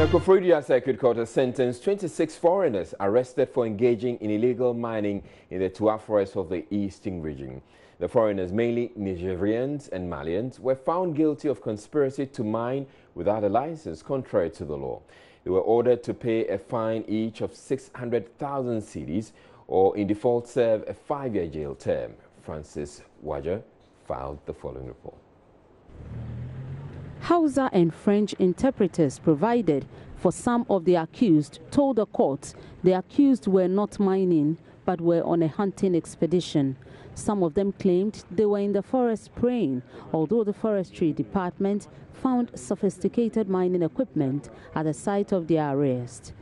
The Koforidua Circuit Court has sentenced 26 foreigners arrested for engaging in illegal mining in the Tua Forest of the Eastern region. The foreigners, mainly Nigerians and Malians, were found guilty of conspiracy to mine without a license contrary to the law. They were ordered to pay a fine each of 600,000 cedis or in default serve a 5-year jail term. Francis Waja filed the following report. Hausa and French interpreters provided for some of the accused told the court the accused were not mining but were on a hunting expedition. Some of them claimed they were in the forest praying, although the forestry department found sophisticated mining equipment at the site of their arrest.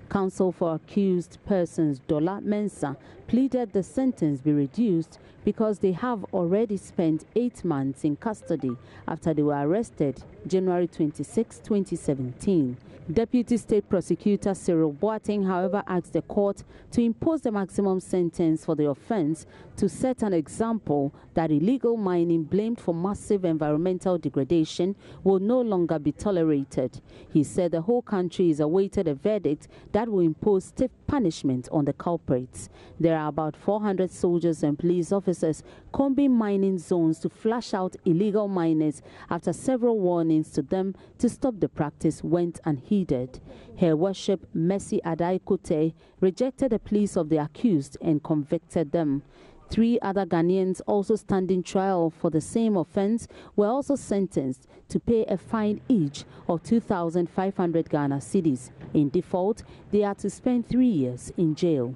Counsel for accused persons Dola Mensa pleaded the sentence be reduced because they have already spent 8 months in custody after they were arrested January 26, 2017. Deputy State Prosecutor Cyril Boateng, however, asked the court to impose the maximum sentence for the offense to set an example that illegal mining blamed for massive environmental degradation will no longer be tolerated. He said the whole country is awaited a verdict that will impose stiff punishment on the culprits. There are about 400 soldiers and police officers combing mining zones to flush out illegal miners after several warnings to them to stop the practice went unheeded. Her Worship Mercy Adai-Kote rejected the pleas of the accused and convicted them. 3 other Ghanaians also standing trial for the same offense were also sentenced to pay a fine each of 2,500 Ghana cedis. In default, they are to spend 3 years in jail.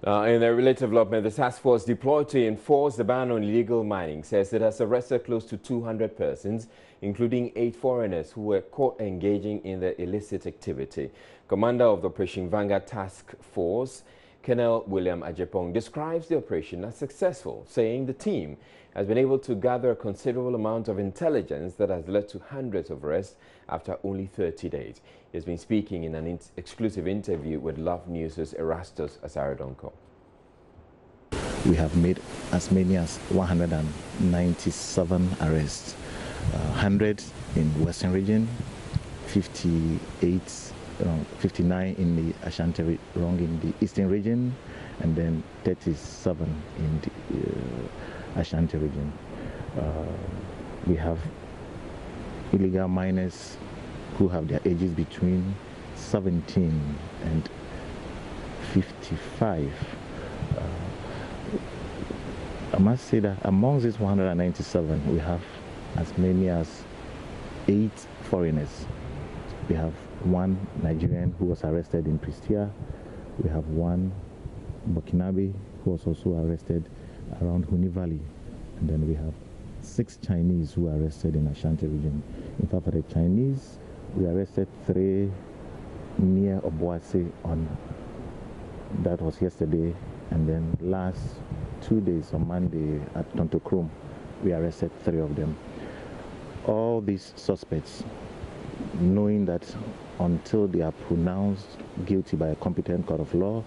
In a related development, the task force deployed to enforce the ban on illegal mining says it has arrested close to 200 persons, including 8 foreigners who were caught engaging in the illicit activity. Commander of the Operation Vanguard Task Force, Colonel William Ajepong, describes the operation as successful, saying the team has been able to gather a considerable amount of intelligence that has led to hundreds of arrests after only 30 days. He has been speaking in an exclusive interview with Love News' Erastus Asarodonko. We have made as many as 197 arrests, 100 in Western region, 59 in the Ashanti in the Eastern region, and then 37 in the Ashanti region. We have illegal miners who have their ages between 17 and 55. I must say that among these 197, we have as many as 8 foreigners. We have 1 Nigerian who was arrested in Pristia. We have 1 Burkinabe who was also arrested around Huni Valley. And then we have 6 Chinese who were arrested in Ashanti region. In fact, for the Chinese, we arrested 3 near Obuasi that was yesterday. And then last 2 days on Monday at Tontokrom, we arrested 3 of them. All these suspects, knowing that until they are pronounced guilty by a competent court of law,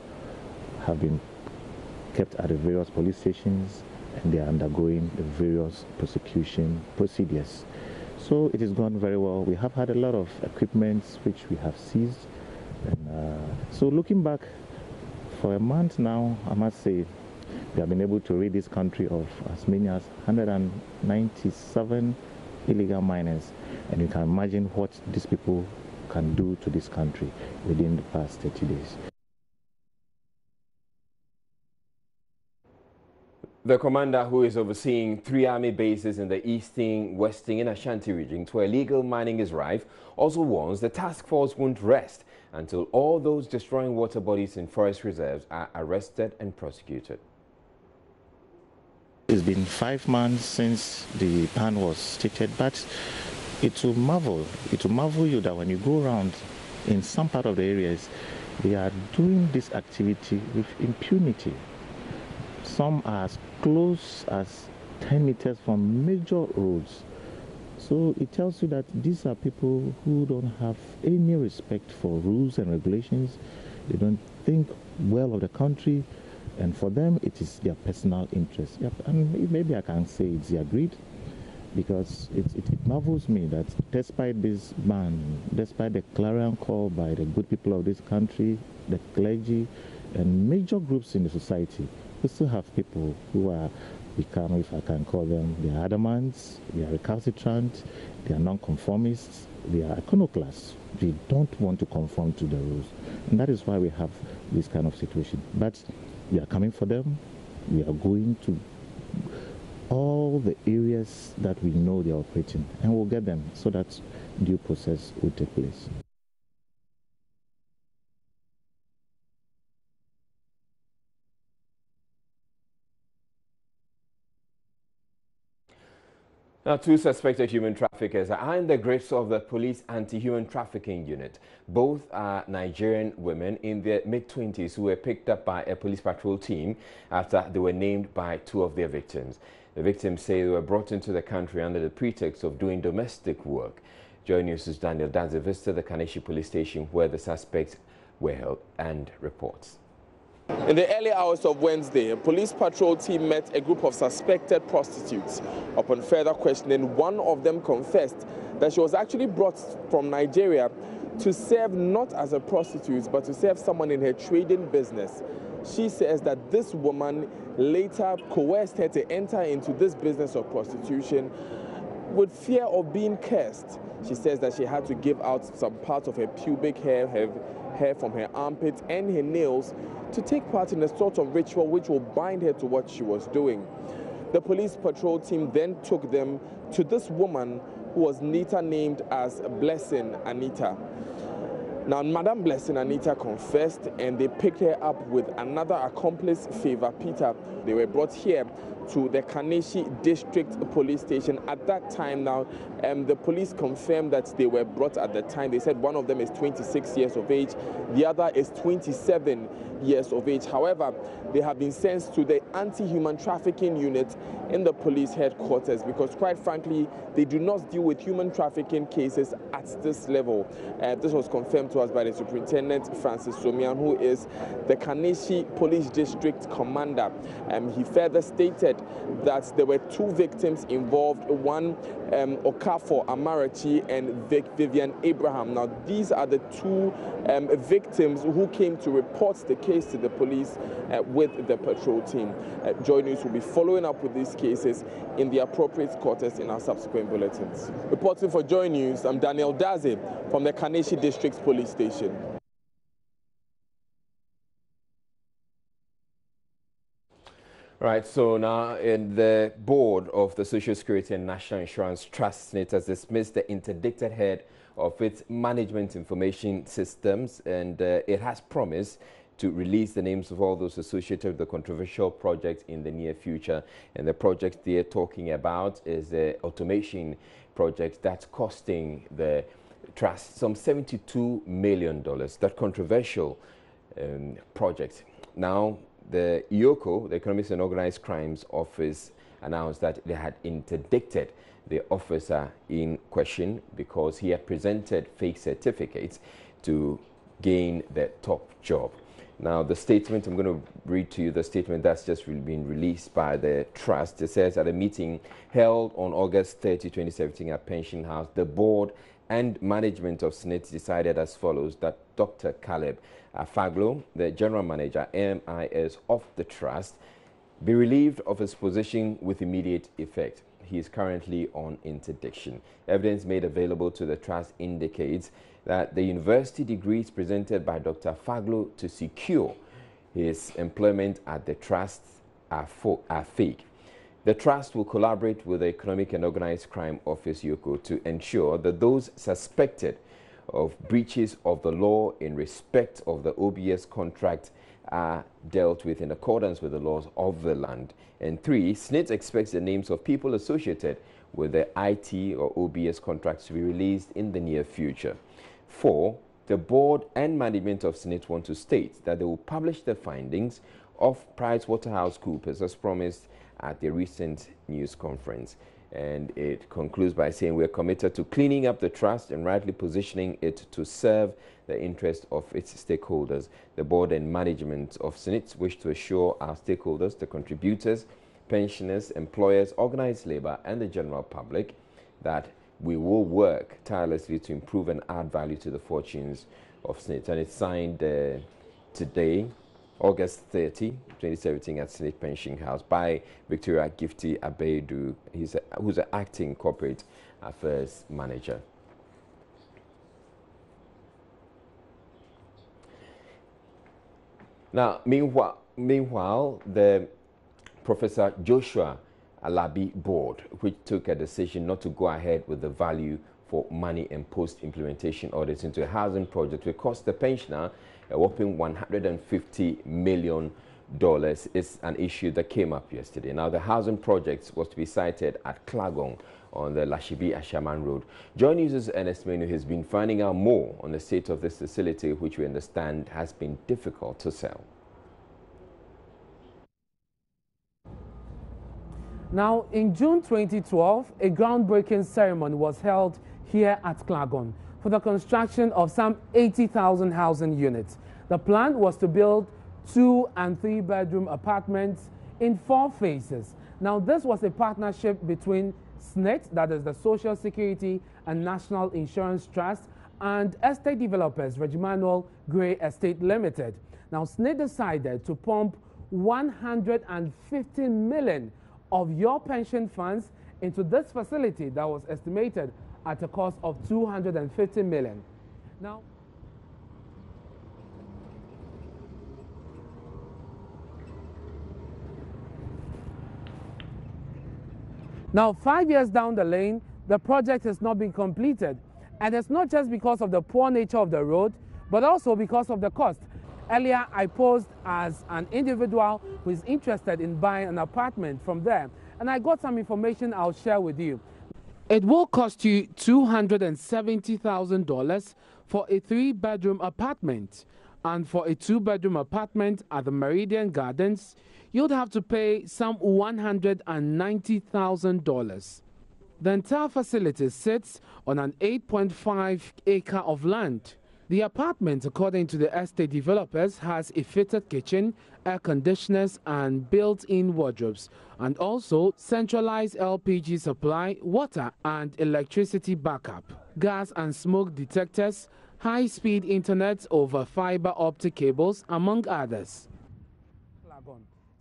have been kept at the various police stations and they are undergoing the various prosecution procedures. So it has gone very well. We have had a lot of equipment which we have seized. And, so looking back, for a month now, I must say, we have been able to rid this country of as many as 197 illegal miners. And you can imagine what these people can do to this country within the past 30 days. The commander, who is overseeing 3 army bases in the Eastern, Western and Ashanti regions where illegal mining is rife, also warns the task force won't rest until all those destroying water bodies in forest reserves are arrested and prosecuted. It's been 5 months since the ban was stated, but it will marvel you that when you go around in some part of the areas, they are doing this activity with impunity. Some are as close as 10 meters from major roads. So it tells you that these are people who don't have any respect for rules and regulations. They don't think well of the country. And for them, it is their personal interest. Yep, and maybe I can say it's their greed, because it marvels me that despite this ban, despite the clarion call by the good people of this country, the clergy, and major groups in the society, we still have people who are become, if I can call them, they are adamants, they are recalcitrant, they are non-conformists, they are iconoclasts. They don't want to conform to the rules. And that is why we have this kind of situation. But we are coming for them. We are going to all the areas that we know they are operating, and we'll get them so that due process will take place. Now, two suspected human traffickers are in the grips of the police anti-human trafficking unit. Both are Nigerian women in their mid-20s who were picked up by a police patrol team after they were named by two of their victims. The victims say they were brought into the country under the pretext of doing domestic work. Joy News' Daniel Daze visited the Kaneshie police station where the suspects were held and reports. In the early hours of Wednesday, a police patrol team met a group of suspected prostitutes. Upon further questioning, one of them confessed that she was actually brought from Nigeria to serve not as a prostitute, but to serve someone in her trading business. She says that this woman later coerced her to enter into this business of prostitution with fear of being cursed. She says that she had to give out some parts of her pubic hair, hair from her armpits and her nails to take part in a sort of ritual which will bind her to what she was doing. The police patrol team then took them to this woman who was later named as Blessing Anita. Now, Madam Blessing Anita confessed, and they picked her up with another accomplice, Favor Peter. They were brought here to the Kaneshie District Police Station. At that time now, the police confirmed that they were brought at the time. They said one of them is 26 years of age, the other is 27 years of age. However, they have been sent to the anti-human trafficking unit in the police headquarters because, quite frankly, they do not deal with human trafficking cases at this level. This was confirmed to us by the Superintendent, Francis Somian, who is the Kaneshie Police District Commander. He further stated that there were two victims involved, one Okafor Amarachi and Vivian Abraham. Now, these are the two victims who came to report the case to the police with the patrol team. Joy News will be following up with these cases in the appropriate quarters in our subsequent bulletins. Reporting for Joy News, I'm Daniel Daze from the Kaneshie District Police Station. Right, so now in the board of the Social Security and National Insurance Trust, it has dismissed the interdicted head of its management information systems, and it has promised to release the names of all those associated with the controversial project in the near future. And the project they're talking about is the automation project that's costing the trust some $72 million, that controversial project. Now, the EOCO, the Economics and Organized Crimes Office, announced that they had interdicted the officer in question because he had presented fake certificates to gain the top job. Now, the statement, I'm going to read to you the statement that's just been released by the trust. It says, at a meeting held on August 30, 2017 at Pension House, the board and management of SSNIT decided as follows: that Dr. Caleb Afaglo, the general manager, MIS of the trust, be relieved of his position with immediate effect. He is currently on interdiction. Evidence made available to the trust indicates that the university degrees presented by Dr. Afaglo to secure his employment at the trust are fake. The trust will collaborate with the Economic and Organized Crime Office, EOCO, to ensure that those suspected of breaches of the law in respect of the OBS contract are dealt with in accordance with the laws of the land. And 3, SSNIT expects the names of people associated with the IT or OBS contracts to be released in the near future. 4, the board and management of SSNIT want to state that they will publish the findings of PricewaterhouseCoopers as promised at the recent news conference. And it concludes by saying we're committed to cleaning up the trust and rightly positioning it to serve the interest of its stakeholders. The board and management of SSNIT wish to assure our stakeholders, the contributors, pensioners, employers, organized labor, and the general public that we will work tirelessly to improve and add value to the fortunes of SSNIT. And it's signed today, August 30, 2017, at SSNIT Pension House by Victoria Gifty Abedu, who's an acting corporate affairs manager. Now, meanwhile, the Professor Joshua Alabi board, which took a decision not to go ahead with the value for money and post-implementation audits into a housing project, will cost the pensioner a whopping $150 million, is an issue that came up yesterday. Now, the housing project was to be sited at Klagong on the Lashibi-Ashaman Road. Joy News' Ernest Menu has been finding out more on the state of this facility, which we understand has been difficult to sell. Now, in June 2012, a groundbreaking ceremony was held here at Klagong for the construction of some 80,000 housing units. The plan was to build 2- and 3-bedroom apartments in 4 phases. Now, this was a partnership between SSNIT, that is the Social Security and National Insurance Trust, and estate developers Regimanuel Gray Estate Limited. Now, SSNIT decided to pump 150 million of your pension funds into this facility that was estimated at a cost of 250 million. Now, 5 years down the lane, the project has not been completed. And it's not just because of the poor nature of the road, but also because of the cost. Earlier, I posed as an individual who is interested in buying an apartment from there, and I got some information I'll share with you. It will cost you $270,000 for a 3-bedroom apartment, and for a 2-bedroom apartment at the Meridian Gardens, you'd have to pay some $190,000. The entire facility sits on an 8.5 acre of land. The apartment, according to the estate developers, has a fitted kitchen, air conditioners and built-in wardrobes, and also centralized LPG supply, water and electricity backup, gas and smoke detectors, high-speed internet over fiber optic cables, among others.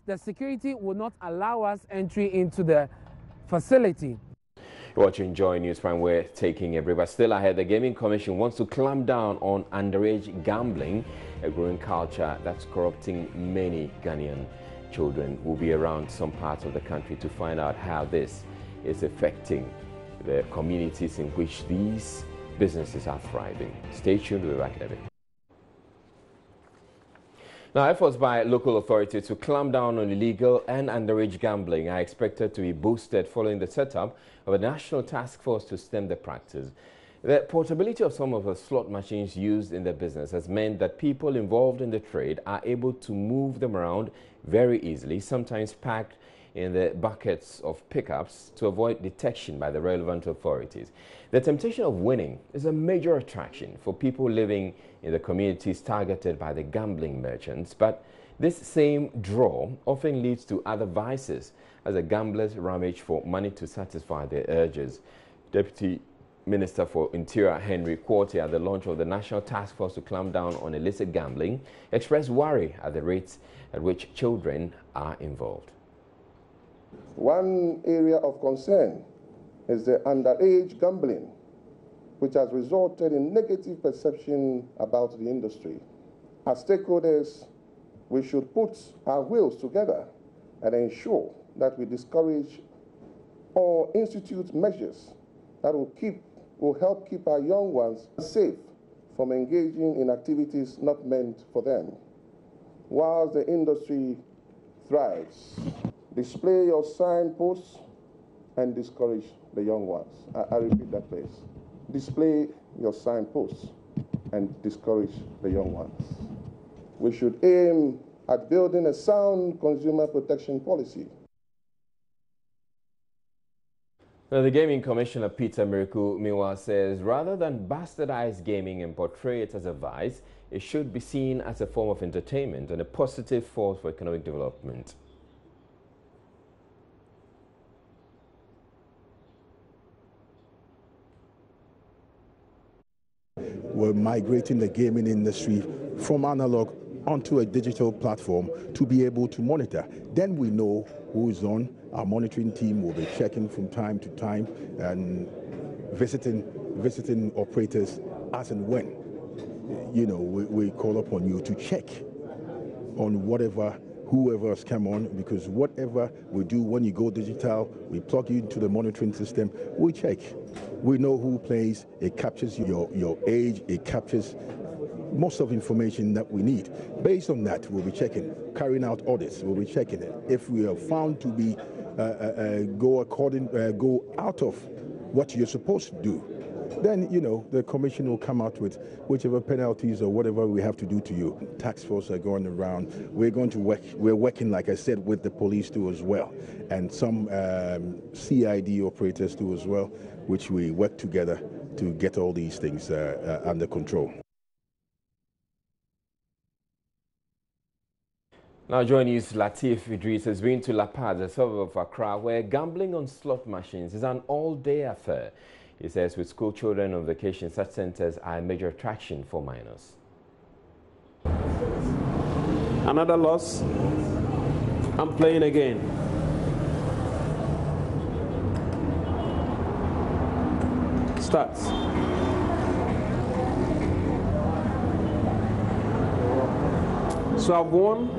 The security will not allow us entry into the facility. You're watching Joy News Prime. We're taking a break, but still ahead, the Gaming Commission wants to clamp down on underage gambling, a growing culture that's corrupting many Ghanaian children. We'll be around some parts of the country to find out how this is affecting the communities in which these businesses are thriving. Stay tuned, we'll be back in a bit. Now, efforts by local authorities to clamp down on illegal and underage gambling are expected to be boosted following the setup of a national task force to stem the practice. The portability of some of the slot machines used in the business has meant that people involved in the trade are able to move them around very easily, sometimes packed in the buckets of pickups to avoid detection by the relevant authorities. The temptation of winning is a major attraction for people living in the communities targeted by the gambling merchants, but this same draw often leads to other vices as the gamblers rummage for money to satisfy their urges. Deputy Minister for Interior Henry Quartey, at the launch of the National Task Force to clamp down on illicit gambling, expressed worry at the rates at which children are involved. One area of concern is the underage gambling, which has resulted in negative perception about the industry. As stakeholders, we should put our wills together and ensure that we discourage or institute measures that will help keep our young ones safe from engaging in activities not meant for them. Whilst the industry thrives, display your signposts and discourage the young ones. I repeat that, please. Display your signposts and discourage the young ones. We should aim at building a sound consumer protection policy. Now, the Gaming Commissioner, Peter Miracle Miwa, says rather than bastardize gaming and portray it as a vice, it should be seen as a form of entertainment and a positive force for economic development. We're migrating the gaming industry from analog onto a digital platform to be able to monitor. Then we know who is on. Our monitoring team will be checking from time to time and visiting operators as and when. You know, we call upon you to check on whoever has come on, because whatever we do when you go digital, we plug you into the monitoring system, we check. We know who plays, it captures your age, it captures most of the information that we need. Based on that, we'll be checking, carrying out audits, we'll be checking it. If we are found to be go out of what you're supposed to do, then, you know, the commission will come out with whichever penalties or whatever we have to do to you. Task force are going around. We're going to work. We're working, like I said, with the police too as well, and some CID operators too as well, which we work together to get all these things under control. Now joining us, Latif Idris has been to La Paz, a suburb of Accra, where gambling on slot machines is an all-day affair. He says with school children on vacation, such centers are a major attraction for minors. Another loss. I'm playing again. Starts. So I've won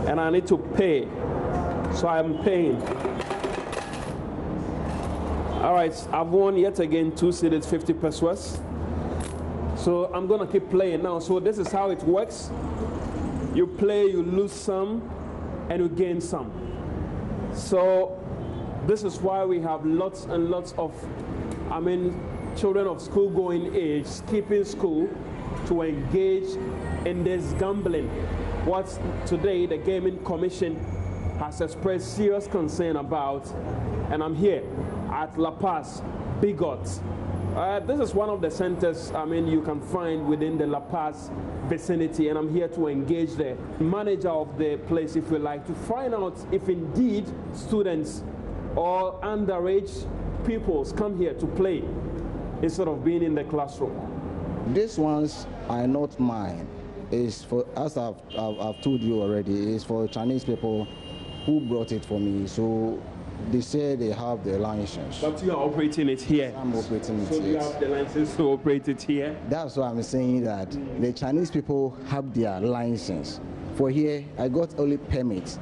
and I need to pay. So I'm paying. All right, I've won yet again 2 cedis, 50 pesos. So I'm gonna keep playing now. So this is how it works. You play, you lose some, and you gain some. So this is why we have lots and lots of, children of school-going age skipping school to engage in this gambling. What today the Gaming Commission has expressed serious concern about, and I'm here at La Paz, Bigot. This is one of the centers you can find within the La Paz vicinity, and I'm here to engage the manager of the place, if you like, to find out if indeed students or underage pupils come here to play instead of being in the classroom. These ones are not mine. It's for, as I've told you already, it's for Chinese people who brought it for me. So they say they have the license. But you are operating it here. I'm operating it here. So you have the license to operate it here? That's why I'm saying that the Chinese people have their license. For here, I got only permits.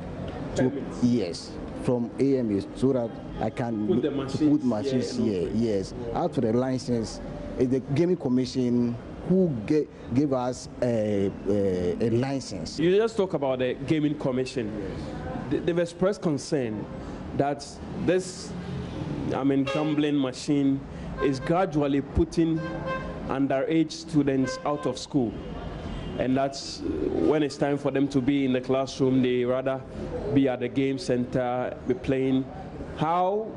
Yes, from AMS, so that I can put machines here. Yes. As for the license, it's the Gaming Commission who gave us a license. You just talk about the Gaming Commission. Yes. They've expressed concern that this, gambling machine is gradually putting underage students out of school. And that's when it's time for them to be in the classroom, they rather be at the game center, be playing. How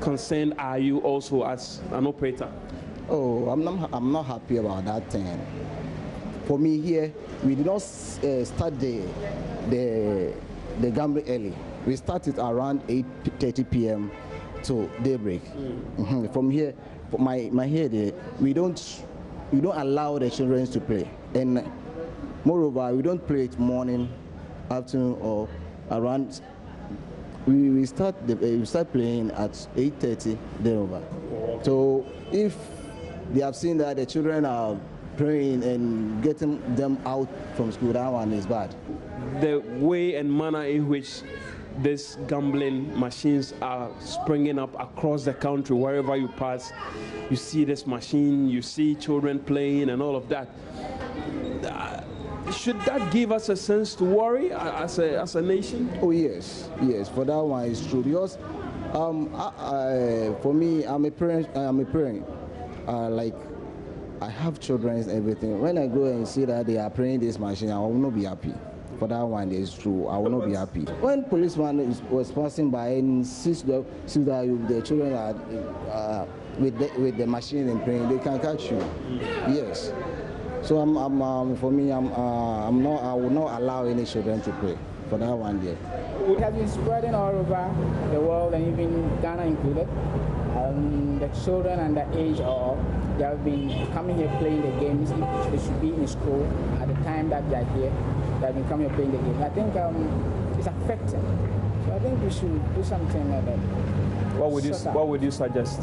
concerned are you also as an operator? Oh, I'm not happy about that thing. For me here, we did not start the gambling early. We started around 8:30 p.m. to daybreak. From here, my here, we don't allow the children to play, and moreover, we don't play it morning, afternoon, or around. We start playing at 8:30 then over. So if they have seen that the children are praying and getting them out from school, that one is bad. The way and manner in which these gambling machines are springing up across the country, wherever you pass, you see this machine, you see children playing and all of that. Should that give us a sense to worry as a nation? Oh yes, for that one is true, because for me, I'm a parent. Like, I have children and everything. When I go and see that they are playing this machine, I will not be happy. for that one is true. I will not be happy. When policeman was passing by and sees the children are with the machine and playing, they can catch you. Yes. So for me, I will not allow any children to play for that one there. It has been spreading all over the world and even Ghana included. The children under the age of, they have been coming here playing the games. They should be in school at the time that they are here. They have been coming here playing the games. I think it's affecting. So I think we should do something like that. What would you suggest?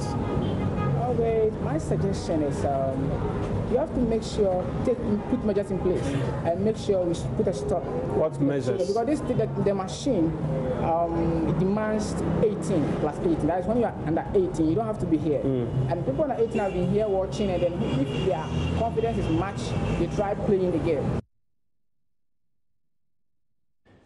Okay, my suggestion is you have to make sure, put measures in place and make sure we put a stop. What measures? Because the machine demands 18 plus 18. That is when you are under 18, you don't have to be here. And people under 18 have been here watching, and then if their confidence is matched, they try playing the game.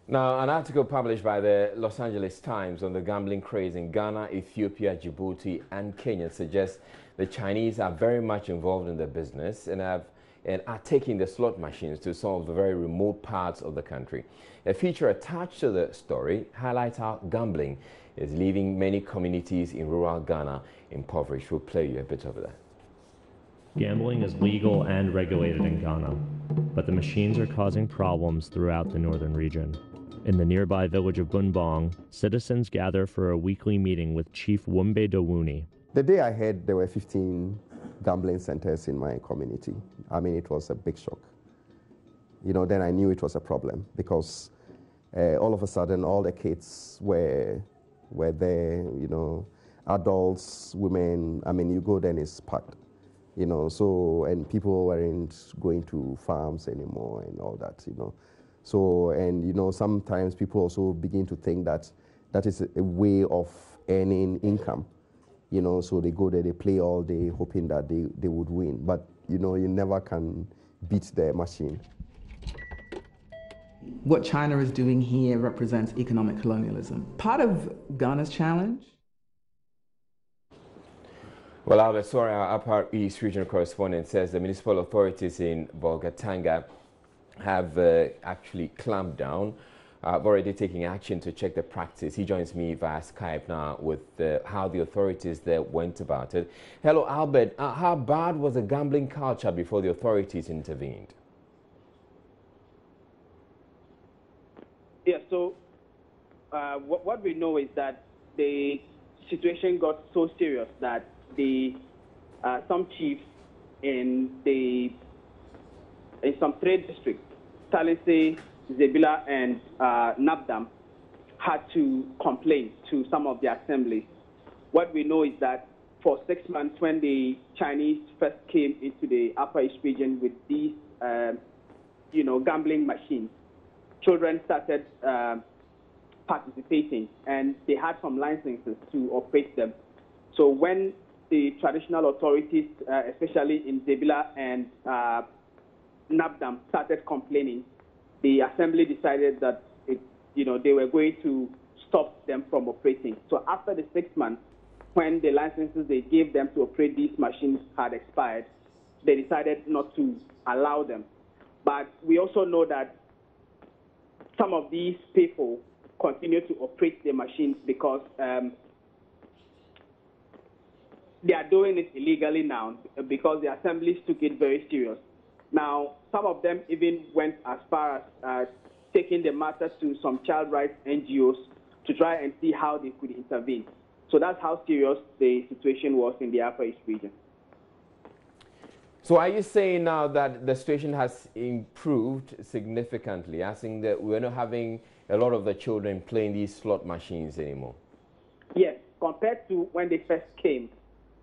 Now, an article published by the Los Angeles Times on the gambling craze in Ghana, Ethiopia, Djibouti, and Kenya suggests the Chinese are very much involved in the business and are taking the slot machines to some of the very remote parts of the country. A feature attached to the story highlights how gambling is leaving many communities in rural Ghana impoverished. We'll play you a bit of that. Gambling is legal and regulated in Ghana, but the machines are causing problems throughout the northern region. In the nearby village of Bunbong, citizens gather for a weekly meeting with Chief Wumbe Dawuni. The day I heard there were 15 gambling centers in my community, I mean, it was a big shock. You know, then I knew it was a problem because all of a sudden all the kids were there, you know, adults, women, I mean, you go then it's packed, you know, so, and people weren't going to farms anymore and all that, you know. So, and you know, sometimes people also begin to think that that is a way of earning income, you know, so they go there, they play all day hoping that they would win. But, you know, you never can beat the machine. What China is doing here represents economic colonialism. Part of Ghana's challenge. Well, Albert Sora, our Upper East regional correspondent, says the municipal authorities in Bolgatanga have actually clamped down, already taking action to check the practice. He joins me via Skype now with how the authorities there went about it. Hello, Albert. How bad was the gambling culture before the authorities intervened? Yeah, so what we know is that the situation got so serious that some chiefs in some trade districts, Talise, Zebila, and Nabdam, had to complain to some of the assemblies. What we know is that for 6 months, when the Chinese first came into the Upper East region with these, gambling machines, children started participating, and they had some licenses to operate them. So when the traditional authorities, especially in Zebila and Nabdam, started complaining, the assembly decided that they were going to stop them from operating. So after the 6 months, when the licenses they gave them to operate these machines had expired, they decided not to allow them. But we also know that some of these people continue to operate the machines because they are doing it illegally now because the assemblies took it very serious. Now, some of them even went as far as taking the matter to some child rights NGOs to try and see how they could intervene. So that's how serious the situation was in the Upper East region. So are you saying now that the situation has improved significantly, as in that we're not having a lot of the children playing these slot machines anymore? Yes, compared to when they first came,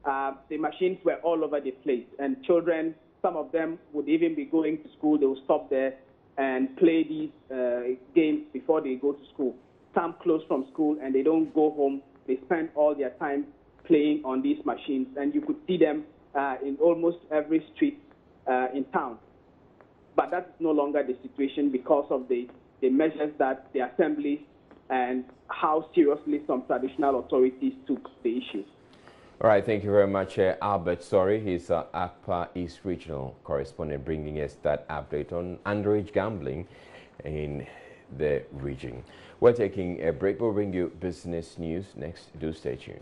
the machines were all over the place, and children, some of them would even be going to school. They would stop there and play these games before they go to school. Some close from school and they don't go home. They spend all their time playing on these machines, and you could see them in almost every street in town. But that's no longer the situation because of the measures that the assemblies and how seriously some traditional authorities took the issue. All right, thank you very much, Albert Sorry. He's Upper East Regional correspondent, bringing us that update on underage gambling in the region. We're taking a break. We'll bring you business news next. Do stay tuned.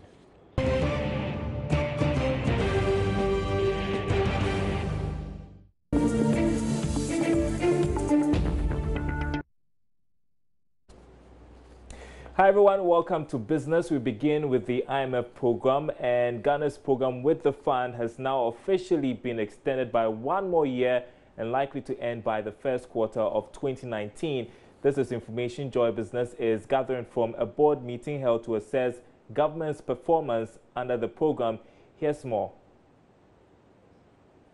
Hi everyone, welcome to Business. We begin with the IMF program, and Ghana's program with the fund has now officially been extended by 1 more year and likely to end by the first quarter of 2019. This is information Joy Business is gathering from a board meeting held to assess government's performance under the program. Here's more.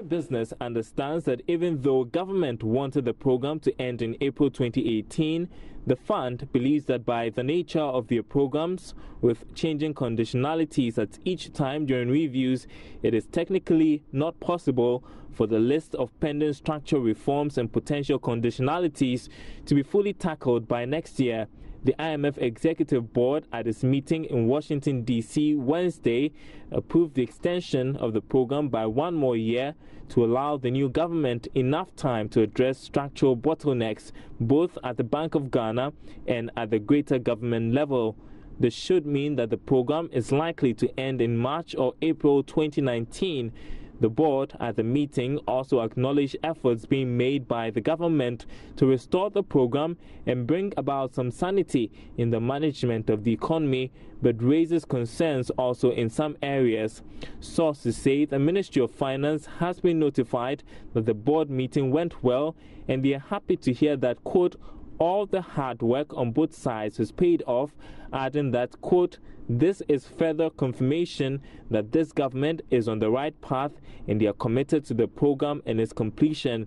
Business understands that even though government wanted the program to end in April 2018, the fund believes that by the nature of their programs, with changing conditionalities at each time during reviews, it is technically not possible for the list of pending structural reforms and potential conditionalities to be fully tackled by next year. The IMF Executive Board at its meeting in Washington, D.C. Wednesday approved the extension of the program by 1 more year to allow the new government enough time to address structural bottlenecks both at the Bank of Ghana and at the greater government level. This should mean that the program is likely to end in March or April 2019. The board at the meeting also acknowledged efforts being made by the government to restore the program and bring about some sanity in the management of the economy, but raises concerns also in some areas. Sources say the Ministry of Finance has been notified that the board meeting went well, and they are happy to hear that, quote, all the hard work on both sides has paid off, adding that, quote, this is further confirmation that this government is on the right path and they are committed to the program and its completion.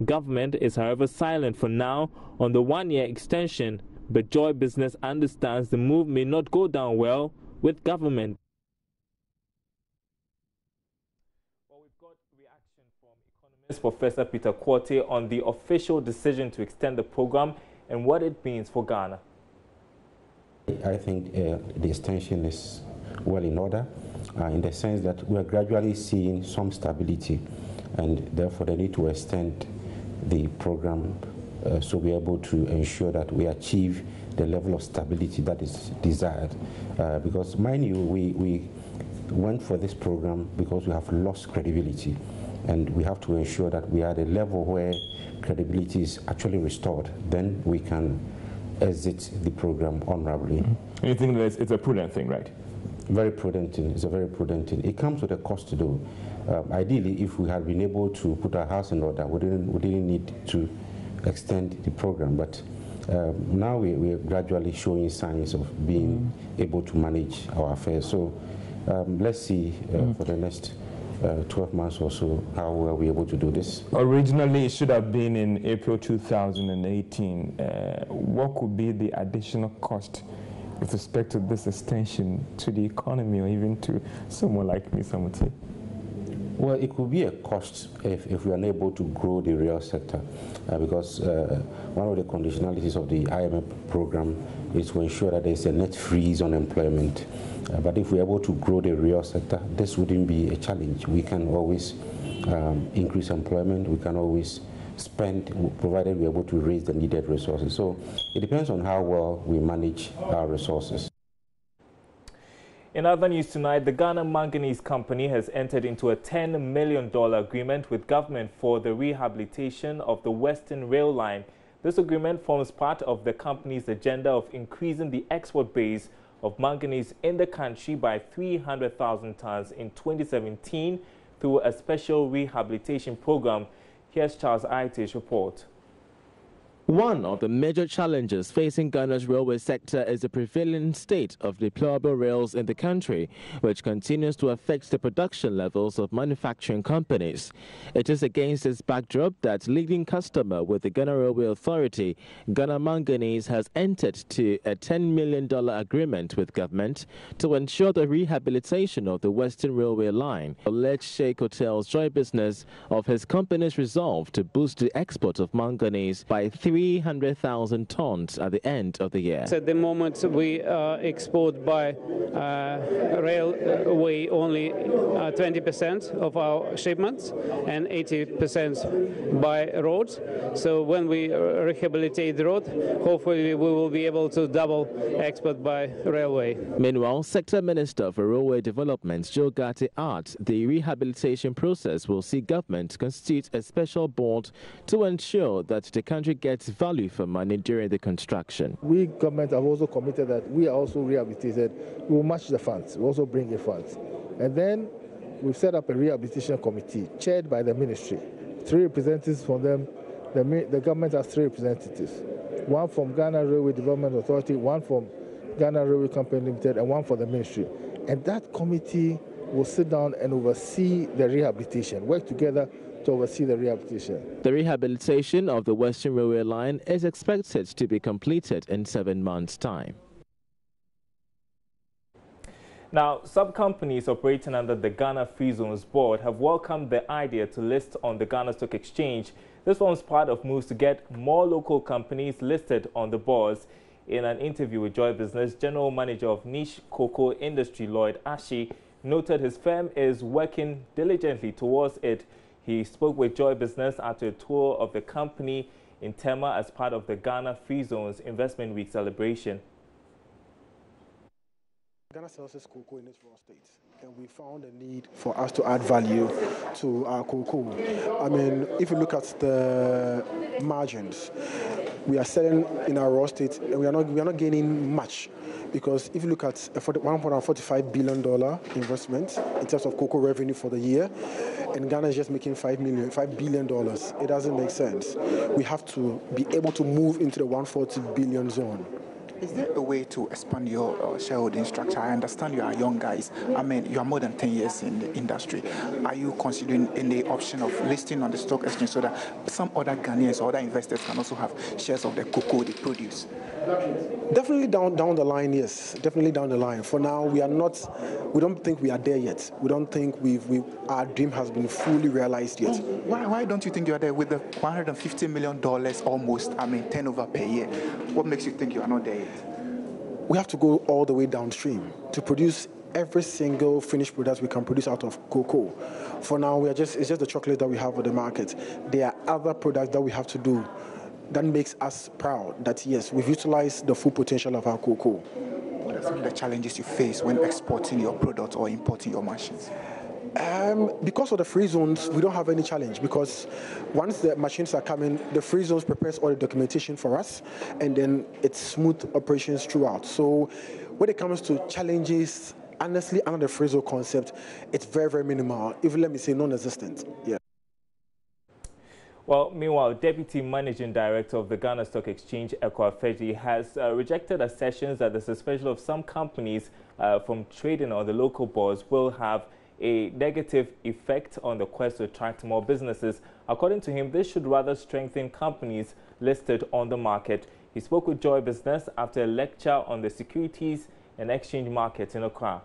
Government is, however, silent for now on the 1 year extension, but Joy Business understands the move may not go down well with government. Well, we've got reaction from economist Professor Peter Quartey on the official decision to extend the program and what it means for Ghana. I think the extension is well in order in the sense that we are gradually seeing some stability, and therefore the need to extend the program so we are able to ensure that we achieve the level of stability that is desired. Because mind you, we went for this program because we have lost credibility, and we have to ensure that we are at a level where credibility is actually restored. Then we can exit the program honorably. Mm-hmm. You think that it's a prudent thing, right? Very prudent thing. It's a very prudent thing. It comes with a cost to do. Ideally, if we had been able to put our house in order, we didn't need to extend the program. But now we are gradually showing signs of being able to manage our affairs. So let's see for the next 12 months or so how well we're able to do this. Originally, it should have been in April 2018. What could be the additional cost with respect to this extension to the economy, or even to someone like me, some would say? Well, it could be a cost if we are unable to grow the real sector, because one of the conditionalities of the IMF program is to ensure that there is a net freeze on employment. But if we're able to grow the real sector, this wouldn't be a challenge. We can always increase employment. We can always spend, provided we're able to raise the needed resources. So it depends on how well we manage our resources. In other news tonight, the Ghana Manganese Company has entered into a $10 million agreement with government for the rehabilitation of the Western Rail Line. This agreement forms part of the company's agenda of increasing the export base of manganese in the country by 300,000 tons in 2017 through a special rehabilitation program. Here's Charles Aite's report. One of the major challenges facing Ghana's railway sector is the prevailing state of deployable rails in the country, which continues to affect the production levels of manufacturing companies. It is against this backdrop that leading customer with the Ghana Railway Authority, Ghana Manganese, has entered to a $10 million agreement with government to ensure the rehabilitation of the Western Railway line. Alleged Sheikh tells Joy Business of his company's resolve to boost the export of manganese by 3 300,000 tons at the end of the year. At the moment, we export by railway only 20% of our shipments and 80% by road. So when we rehabilitate the road, hopefully we will be able to double export by railway. Meanwhile, Sector Minister for Railway Development, Joe Gatti, adds the rehabilitation process will see government constitute a special board to ensure that the country gets value for money during the construction. We government have also committed that we are also rehabilitated. We will match the funds. We also bring in funds. And then we've set up a rehabilitation committee chaired by the ministry. 3 representatives from them. The government has 3 representatives. 1 from Ghana Railway Development Authority, 1 from Ghana Railway Company Limited, and 1 for the ministry. And that committee will sit down and oversee the rehabilitation, work together to oversee the rehabilitation. The rehabilitation of the Western Railway line is expected to be completed in 7 months' time. Now, some companies operating under the Ghana Free Zones Board have welcomed the idea to list on the Ghana Stock Exchange. This forms part of moves to get more local companies listed on the boards. In an interview with Joy Business, General Manager of Niche Cocoa Industry, Lloyd Ashi, noted his firm is working diligently towards it. He spoke with Joy Business after a tour of the company in Tema as part of the Ghana Free Zones Investment Week celebration. Ghana sells its cocoa in its raw state, and we found a need for us to add value to our cocoa. I mean, if you look at the margins, we are selling in our raw state, and we are not gaining much, because if you look at a $1.45 billion investment in terms of cocoa revenue for the year, and Ghana is just making $5 billion, it doesn't make sense. We have to be able to move into the 140 billion zone. Is there a way to expand your shareholding structure? I understand you are young guys. I mean, you are more than 10 years in the industry. Are you considering any option of listing on the stock exchange so that some other Ghanaians or other investors can also have shares of the cocoa they produce? Definitely down the line, yes. Definitely down the line. For now, we don't think we are there yet. We don't think our dream has been fully realized yet. Why don't you think you are there with the $150 million almost, turnover per year? What makes you think you are not there yet? We have to go all the way downstream to produce every single finished product we can produce out of cocoa. For now, it's just the chocolate that we have on the market. There are other products that we have to do that makes us proud that, yes, we've utilized the full potential of our cocoa. What are some of the challenges you face when exporting your product or importing your machines? Because of the free zones, we don't have any challenge, because once the machines are coming, the free zones prepares all the documentation for us, and then it's smooth operations throughout. So when it comes to challenges, honestly, under the free zone concept, it's very, very minimal, even let me say non-existent. Yeah. Well, meanwhile, Deputy Managing Director of the Ghana Stock Exchange, Eko Afeji, has rejected assertions that the suspension of some companies from trading on the local boards will have a negative effect on the quest to attract more businesses. According to him, this should rather strengthen companies listed on the market. He spoke with Joy Business after a lecture on the securities and exchange market in Accra.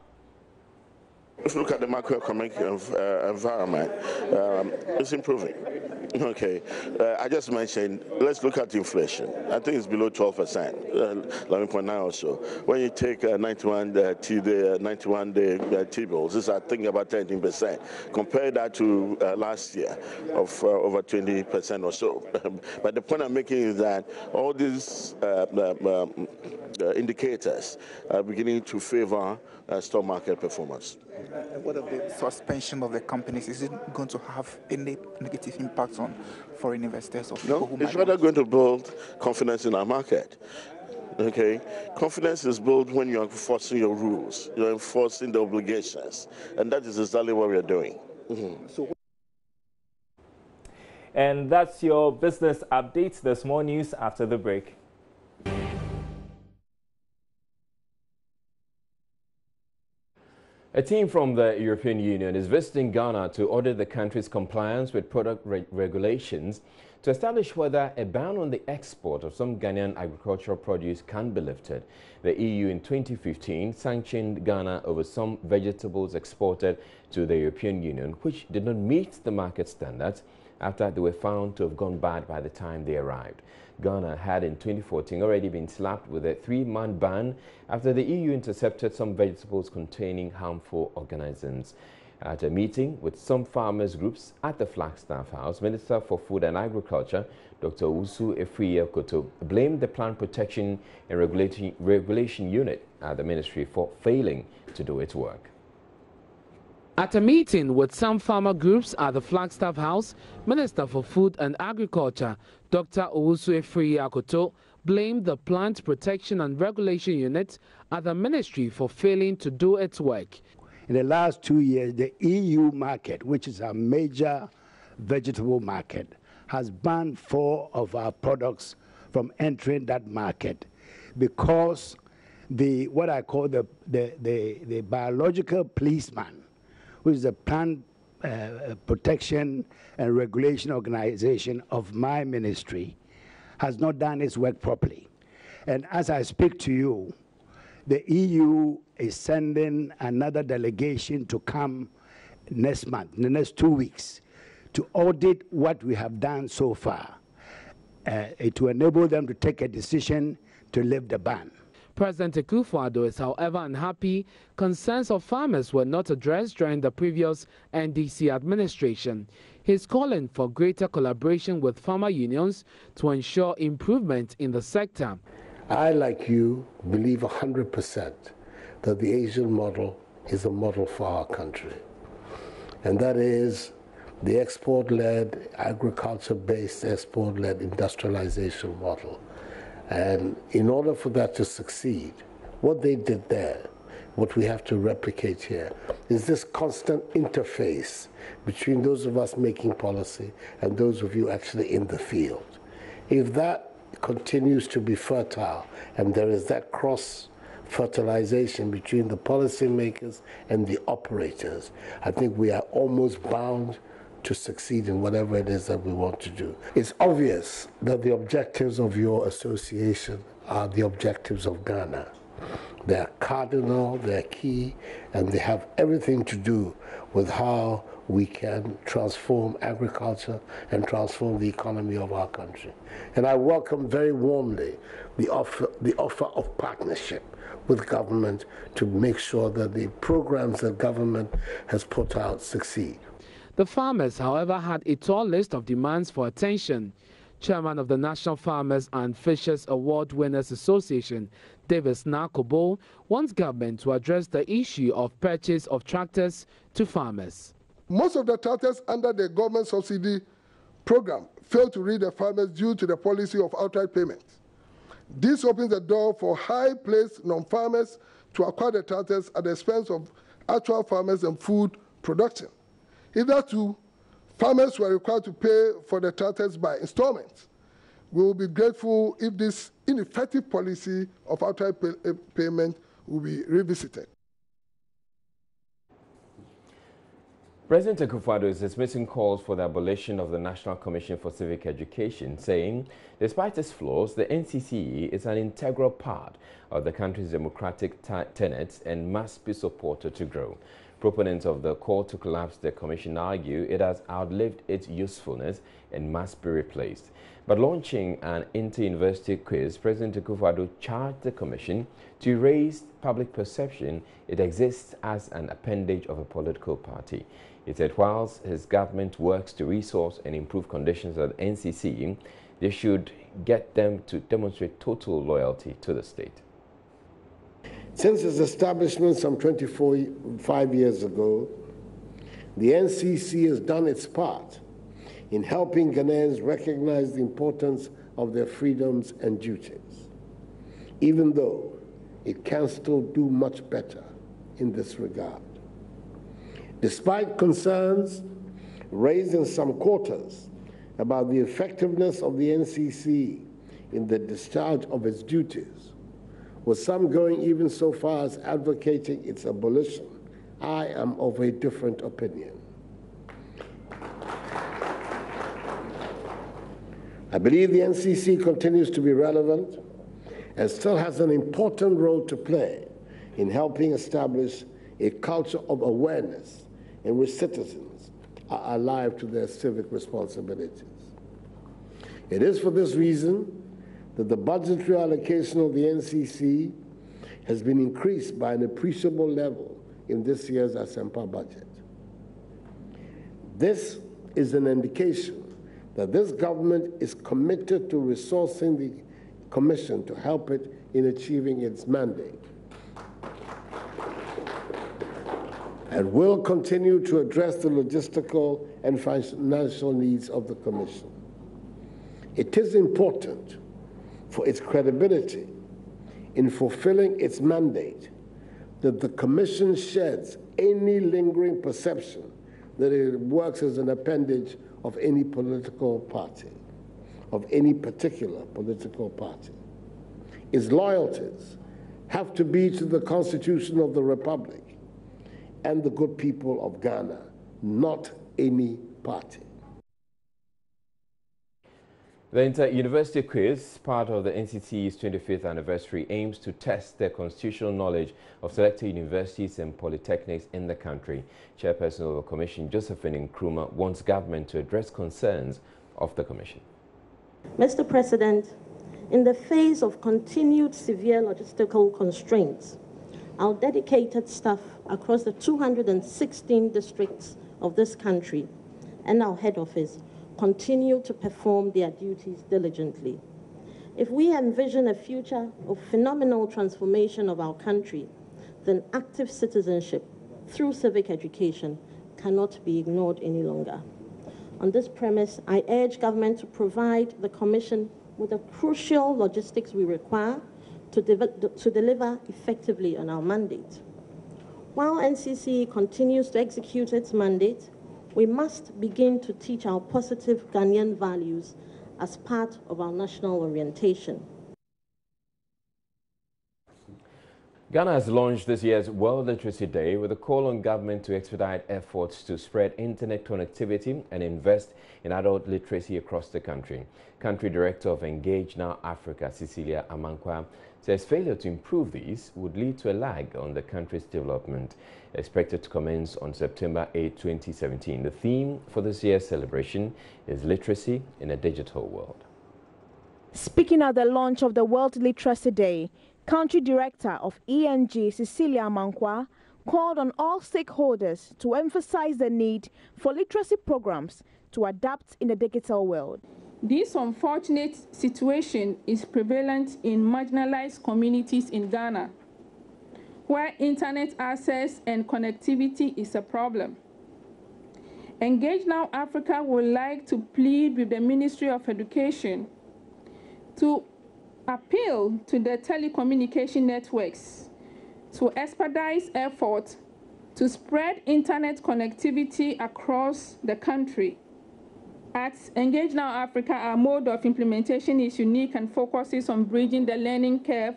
If you look at the macroeconomic environment, it's improving. Okay, I just mentioned, let's look at inflation. I think it's below 12%, 11.9 or so. When you take 91-day T-bills, it's I think about 13%. Compare that to last year of over 20% or so. But the point I'm making is that all these indicators are beginning to favor stock market performance. What of the suspension of the companies? Is it going to have any negative impact on foreign investors or people who it's rather going to build confidence in our market. Okay, confidence is built when you are enforcing your rules, you're enforcing the obligations, and that is exactly what we are doing. And that's your business update. There's more news after the break. A team from the European Union is visiting Ghana to audit the country's compliance with product regulations to establish whether a ban on the export of some Ghanaian agricultural produce can be lifted. The EU in 2015 sanctioned Ghana over some vegetables exported to the European Union, which did not meet the market standards after they were found to have gone bad by the time they arrived. Ghana had in 2014 already been slapped with a 3-month ban after the EU intercepted some vegetables containing harmful organisms. At a meeting with some farmers groups at the Flagstaff House, Minister for Food and Agriculture, Dr. Owusu Efiyi-Akoto, blamed the Plant Protection and Regulation Unit at the ministry for failing to do its work. At a meeting with some farmer groups at the Flagstaff House, Minister for Food and Agriculture, Dr. Owusu Efiyi-Akoto, blamed the Plant Protection and Regulation Unit at the ministry for failing to do its work. In the last 2 years, the EU market, which is a major vegetable market, has banned 4 of our products from entering that market because what I call the biological policeman, which is the Plant Protection and Regulation Organization of my ministry, has not done its work properly. And as I speak to you, the EU is sending another delegation to come next month, in the next 2 weeks, to audit what we have done so far, to enable them to take a decision to lift the ban. President Akufo-Addo is, however, unhappy concerns of farmers were not addressed during the previous NDC administration. He's calling for greater collaboration with farmer unions to ensure improvement in the sector. I, like you, believe 100% that the Asian model is a model for our country. And that is the export-led, agriculture-based, export-led industrialization model. And in order for that to succeed, what they did there, what we have to replicate here, is this constant interface between those of us making policy and those of you actually in the field. If that continues to be fertile and there is that cross-fertilization between the policymakers and the operators, I think we are almost bound to succeed in whatever it is that we want to do. It's obvious that the objectives of your association are the objectives of Ghana. They're cardinal, they're key, and they have everything to do with how we can transform agriculture and transform the economy of our country. And I welcome very warmly the offer of partnership with government to make sure that the programs that government has put out succeed. The farmers, however, had a tall list of demands for attention. Chairman of the National Farmers and Fishers Award Winners Association, Davis Nakobo, wants government to address the issue of purchase of tractors to farmers. Most of the tractors under the government subsidy program fail to reach the farmers due to the policy of outright payments. This opens the door for high-placed non-farmers to acquire the tractors at the expense of actual farmers and food production. Hitherto, farmers were required to pay for the tractors by installments. We will be grateful if this ineffective policy of outright payment will be revisited. President Akufo-Addo is dismissing calls for the abolition of the National Commission for Civic Education, saying, despite its flaws, the NCCE is an integral part of the country's democratic tenets and must be supported to grow. Proponents of the call to collapse the commission argue it has outlived its usefulness and must be replaced. But launching an inter-university quiz, President Akufo-Addo charged the commission to raise public perception it exists as an appendage of a political party. He said whilst his government works to resource and improve conditions at NCC, they should get them to demonstrate total loyalty to the state. Since its establishment some 25 years ago, the NCC has done its part in helping Ghanaians recognize the importance of their freedoms and duties, even though it can still do much better in this regard. Despite concerns raised in some quarters about the effectiveness of the NCC in the discharge of its duties, with some going even so far as advocating its abolition, I am of a different opinion. I believe the NCC continues to be relevant and still has an important role to play in helping establish a culture of awareness in which citizens are alive to their civic responsibilities. It is for this reason that the budgetary allocation of the NCC has been increased by an appreciable level in this year's Asempa budget. This is an indication that this government is committed to resourcing the Commission to help it in achieving its mandate, and will continue to address the logistical and financial needs of the Commission. It is important for its credibility in fulfilling its mandate that the Commission sheds any lingering perception that it works as an appendage of any political party, of any particular political party. Its loyalties have to be to the Constitution of the Republic and the good people of Ghana, not any party. The Inter-University Quiz, part of the NCC's 25th anniversary, aims to test the constitutional knowledge of selected universities and polytechnics in the country. Chairperson of the Commission, Josephine Nkrumah, wants government to address concerns of the Commission. Mr. President, in the face of continued severe logistical constraints, our dedicated staff across the 216 districts of this country and our head office continue to perform their duties diligently. If we envision a future of phenomenal transformation of our country, then active citizenship through civic education cannot be ignored any longer. On this premise, I urge government to provide the Commission with the crucial logistics we require to deliver effectively on our mandate. While NCC continues to execute its mandate, we must begin to teach our positive Ghanaian values as part of our national orientation. Ghana has launched this year's World Literacy Day with a call on government to expedite efforts to spread internet connectivity and invest in adult literacy across the country. Country Director of Engage Now Africa, Cecilia Amankwa, says failure to improve these would lead to a lag on the country's development. Expected to commence on September 8, 2017. The theme for this year's celebration is literacy in a digital world. Speaking at the launch of the World Literacy Day, Country Director of ENG, Cecilia Amankwa, called on all stakeholders to emphasize the need for literacy programs to adapt in the digital world. This unfortunate situation is prevalent in marginalized communities in Ghana, where internet access and connectivity is a problem. Engage Now Africa would like to plead with the Ministry of Education to appeal to the telecommunication networks to expedite efforts to spread internet connectivity across the country. At Engage Now Africa, our mode of implementation is unique and focuses on bridging the learning curve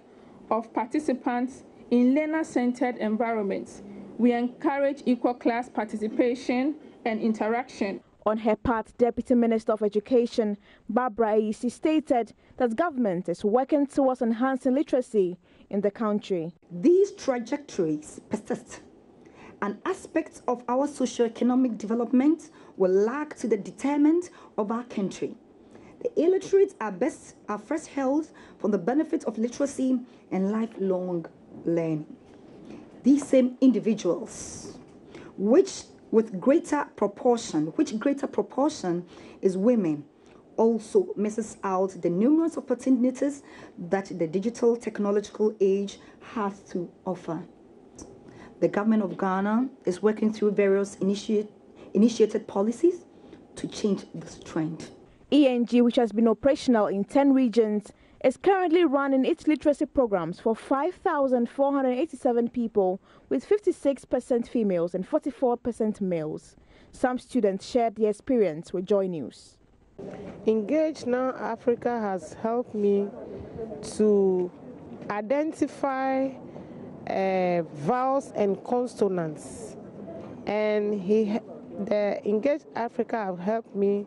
of participants in learner-centered environments. We encourage equal class participation and interaction. On her part, Deputy Minister of Education, Barbara Isi, stated that government is working towards enhancing literacy in the country. These trajectories persist, and aspects of our socio-economic development will lag to the determinant of our country. The illiterate are first held from the benefits of literacy and lifelong learning. These same individuals, which greater proportion is women, also misses out the numerous opportunities that the digital technological age has to offer. The government of Ghana is working through various initiated policies to change this trend. ENG, which has been operational in 10 regions, is currently running its literacy programs for 5,487 people, with 56% females and 44% males. Some students shared their experience with Joy News. Engage Now Africa has helped me to identify vowels and consonants, and the Engage Africa have helped me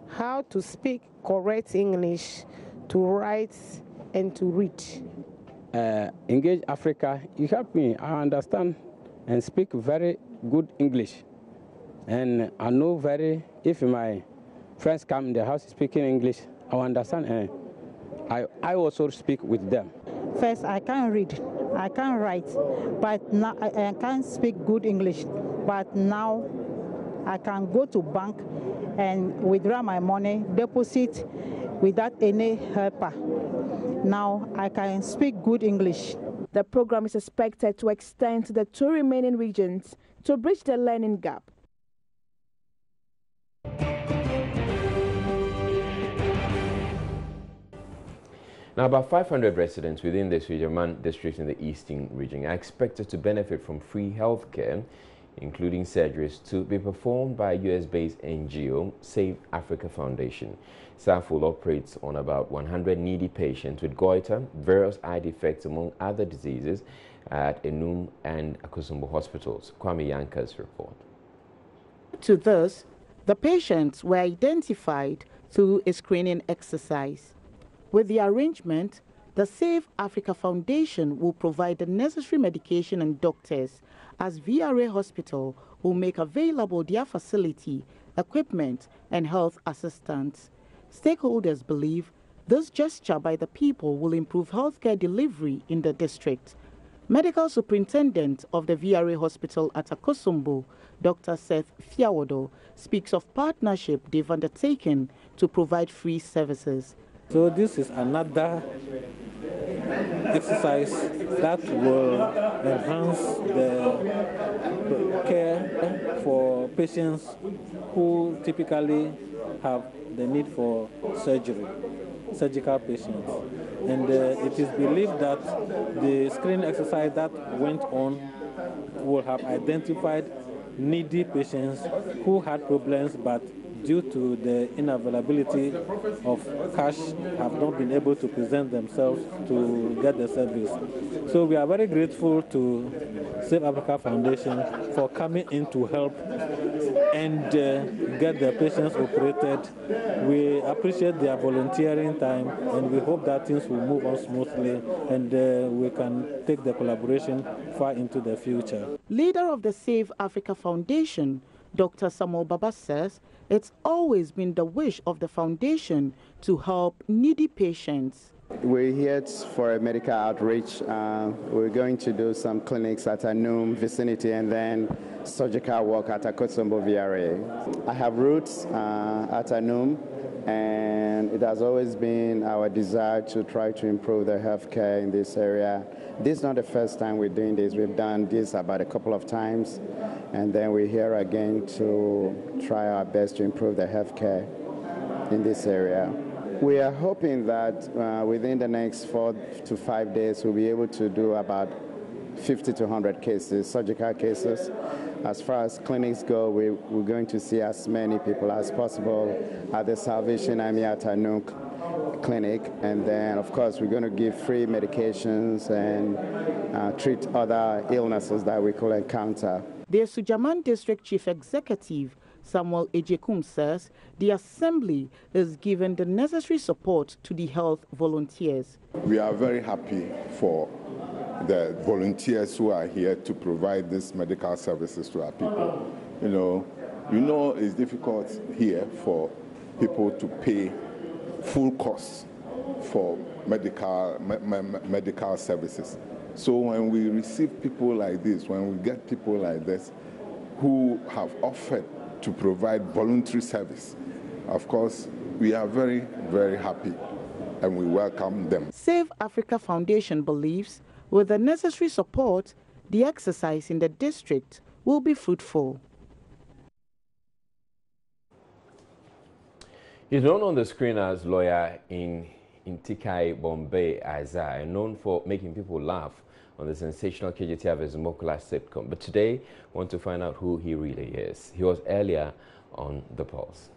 how to speak correct English, to write and to read. Engage Africa, you help me. I understand and speak very good English, and I know if my friends come in the house speaking English, I understand and I I also speak with them. First, I can't read, I can't write, but now I can't speak good English. But now I can go to bank and withdraw my money, deposit without any helper. Now I can speak good English. The program is expected to extend to the 2 remaining regions to bridge the learning gap. Now, about 500 residents within the Sujaman district in the Eastern region are expected to benefit from free health care, including surgeries to be performed by US-based NGO Save Africa Foundation. SAFUL operates on about 100 needy patients with goiter, various eye defects, among other diseases, at Enum and Akosombo hospitals. Kwame Yanka's report. To this, the patients were identified through a screening exercise. With the arrangement, the Save Africa Foundation will provide the necessary medication and doctors, as VRA Hospital will make available their facility, equipment, and health assistance. Stakeholders believe this gesture by the people will improve healthcare delivery in the district. Medical Superintendent of the VRA Hospital at Akosombo, Dr. Seth Fiawodo, speaks of partnership they've undertaken to provide free services. So this is another exercise that will enhance the care for patients who typically have the need for surgical patients. And it is believed that the screening exercise that went on will have identified needy patients who had problems, but due to the unavailability of cash, have not been able to present themselves to get the service. So we are very grateful to Save Africa Foundation for coming in to help and get the patients operated. We appreciate their volunteering time, and we hope that things will move on smoothly and we can take the collaboration far into the future. Leader of the Save Africa Foundation, Dr. Samuel Baba, says it's always been the wish of the foundation to help needy patients. We're here for a medical outreach. We're going to do some clinics at Enum vicinity and then surgical work at Akosombo VRA. I have roots at Enum, and it has always been our desire to try to improve the healthcare in this area. This is not the first time we're doing this. We've done this about a couple of times, and then we're here again to try our best to improve the healthcare in this area. We are hoping that within the next 4 to 5 days, we'll be able to do about 50 to 100 cases, surgical cases. As far as clinics go, we're going to see as many people as possible at the Salvation Army at Enum clinic. And then, of course, we're going to give free medications and treat other illnesses that we could encounter. The Sujaman District Chief Executive, Samuel Ejekum, says the Assembly is giving the necessary support to the health volunteers. We are very happy for the volunteers who are here to provide these medical services to our people. You know it's difficult here for people to pay full costs for medical services. So when we receive people like this, when we get people like this who have offered to provide voluntary service, of course, we are very, very happy and we welcome them. Save Africa Foundation believes with the necessary support, the exercise in the district will be fruitful. He's known on the screen as lawyer in Tikai Bombay Azai, known for making people laugh on the sensational KGT vs. Mokola sitcom. But today, we want to find out who he really is. He was earlier on The Pulse.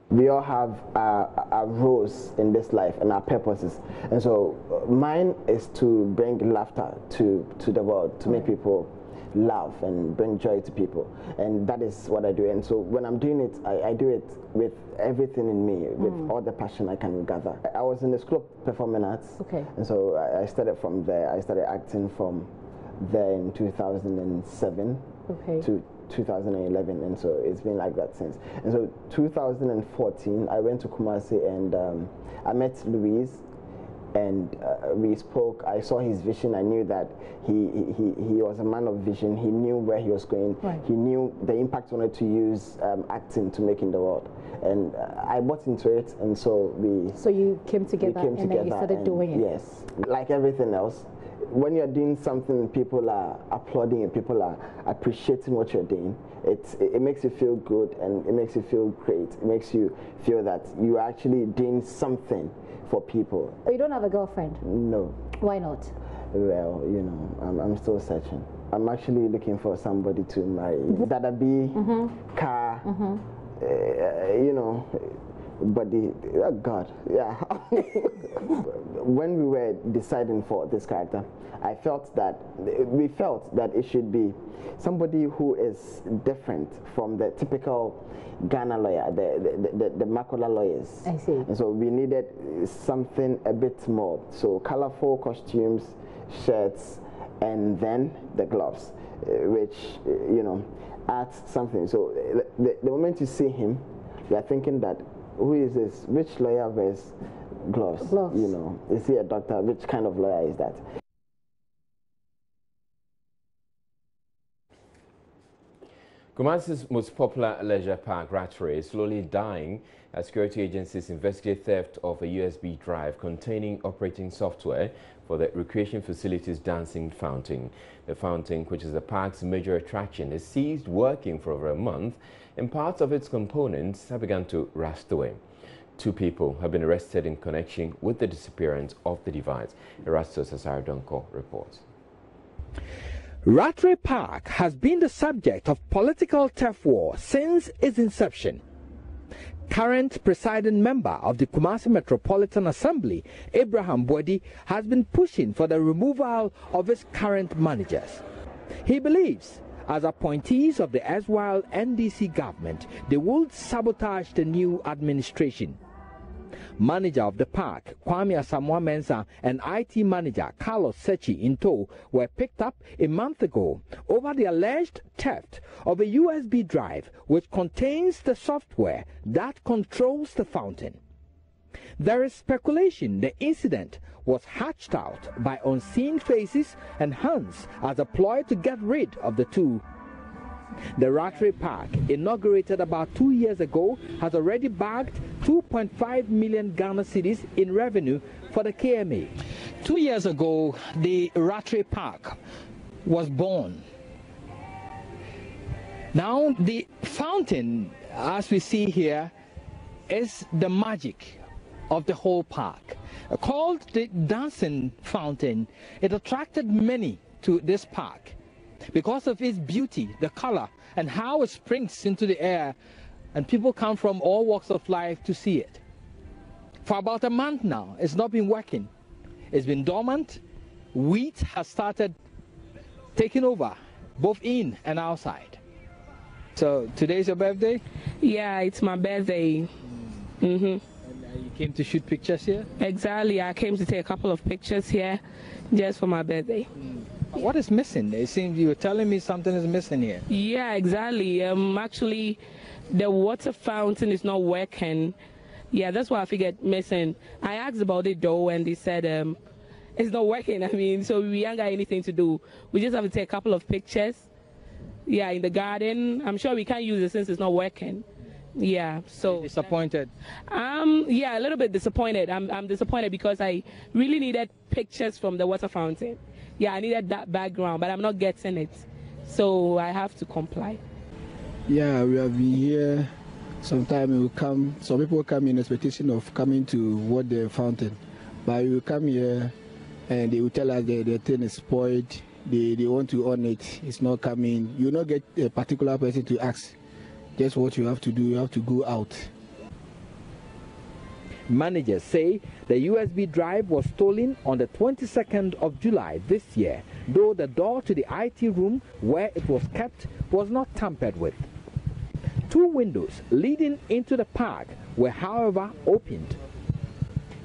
We all have our roles in this life and our purposes. And so mine is to bring laughter to the world, to make people laugh and bring joy to people. And that is what I do. And so when I'm doing it, I do it with everything in me, with all the passion I can gather. I was in the School of Performing Arts. Okay. And so I started from there. I started acting from there in 2007. to 2011, and so it's been like that since. And so 2014, I went to Kumasi and I met Louise, and we spoke. I saw his vision. I knew that he was a man of vision. He knew where he was going. Right. He knew the impact he wanted to use acting to make in the world. And I bought into it, and so we... So you came together and then you started doing it? Yes. Like everything else, when you're doing something, people are applauding and people are appreciating what you're doing. It makes you feel good, and it makes you feel great. It makes you feel that you're actually doing something for people. You don't have a girlfriend? No. Why not? Well, you know, I'm still searching. I'm actually looking for somebody to marry. Dadabi, car, you know, body, oh God, yeah. When we were deciding for this character, we felt that it should be somebody who is different from the typical Ghana lawyer, the Makola lawyers. I see. And so we needed something a bit more. So colorful costumes, shirts, and then the gloves, which, you know, adds something. So the moment you see him, you are thinking that, who is this? Which lawyer wears gloves? You know, is he a doctor? Which kind of lawyer is that? Kumasi's most popular leisure park, Rattray, is slowly dying as security agencies investigate theft of a USB drive containing operating software for the recreation facility's dancing fountain. The fountain, which is the park's major attraction, is ceased working for over a month, and parts of its components have begun to rust away. 2 people have been arrested in connection with the disappearance of the device. Erastus Asaridonko reports. Rattray Park has been the subject of political turf war since its inception. Current presiding member of the Kumasi Metropolitan Assembly, Abraham Bwedi, has been pushing for the removal of its current managers. He believes, as appointees of the erstwhile NDC government, they will sabotage the new administration. Manager of the park, Kwame Asamoah Mensah, and IT manager Carlos Sechi Into were picked up a month ago over the alleged theft of a USB drive which contains the software that controls the fountain. There is speculation the incident was hatched out by unseen faces and hands as a ploy to get rid of the two. The Rattray Park, inaugurated about 2 years ago, has already bagged 2.5 million Ghana cedis in revenue for the KMA. 2 years ago, the Rattray Park was born. Now, the fountain, as we see here, is the magic of the whole park. Called the Dancing Fountain, it attracted many to this park because of its beauty, the color, and how it springs into the air, and people come from all walks of life to see it. For about a month now, it's not been working. It's been dormant. Wheat has started taking over, both in and outside. So today's your birthday? Yeah, it's my birthday. And you came to shoot pictures here? Exactly. I came to take a couple of pictures here just for my birthday. What is missing? It seems you were telling me something is missing here. Yeah, exactly. Actually, the water fountain is not working. Yeah, that's why I figured missing. I asked about it though, and they said it's not working. I mean, so we ain't got anything to do. We just have to take a couple of pictures. Yeah, in the garden. I'm sure we can't use it since it's not working. Yeah, so disappointed. Yeah, a little bit disappointed. I'm disappointed because I really needed pictures from the water fountain. Yeah, I needed that background, but I'm not getting it, so I have to comply. Yeah, we have been here. Sometime we will come. Some people come in expectation of coming to watch the fountain, but we will come here and they will tell us that the thing is spoiled. They want to own it. It's not coming. You will not get a particular person to ask. Just what you have to do, you have to go out. Managers say the USB drive was stolen on the 22nd of July this year, though the door to the IT room where it was kept was not tampered with. 2 windows leading into the park were, however, opened.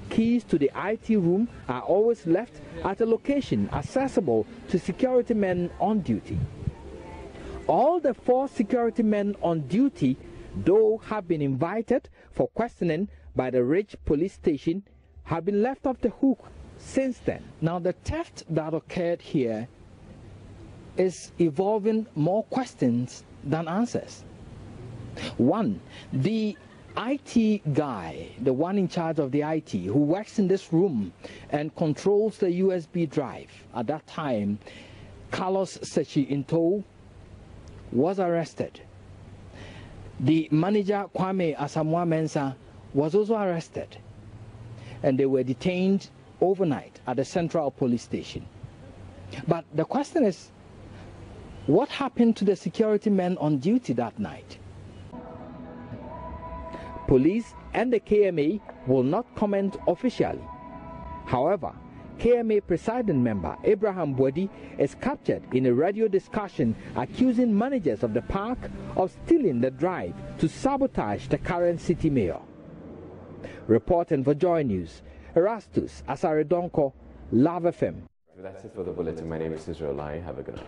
Keys to the IT room are always left at a location accessible to security men on duty. All the 4 security men on duty, though have been invited for questioning by the Ridge police station, have been left off the hook since then. Now, the theft that occurred here is evolving more questions than answers. One, the IT guy, the one in charge of the IT, who works in this room and controls the USB drive, at that time, Carlos Sechi Into, was arrested. The manager, Kwame Asamoah Mensah, was also arrested, and they were detained overnight at the Central Police Station. But the question is, what happened to the security men on duty that night? Police and the KMA will not comment officially. However, KMA presiding member Abraham Boadi is captured in a radio discussion accusing managers of the park of stealing the drive to sabotage the current city mayor. Reporting for Joy News, Erastus Asaredonko, Love FM. That's it for the bulletin. My name is Israel Lai. Have a good night.